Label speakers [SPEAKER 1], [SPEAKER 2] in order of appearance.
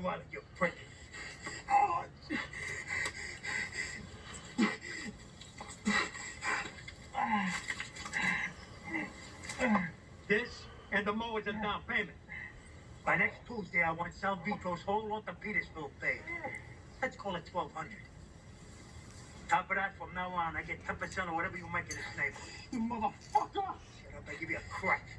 [SPEAKER 1] swallow, you prick. This and the mower's a down payment. By next Tuesday, I want Sal Vitro's whole orthopedics bill paid. Let's call it $1,200. Top of that, from now on, I get 10% of whatever you make in this neighborhood.
[SPEAKER 2] You motherfucker!
[SPEAKER 1] Shut up, I give you a crack.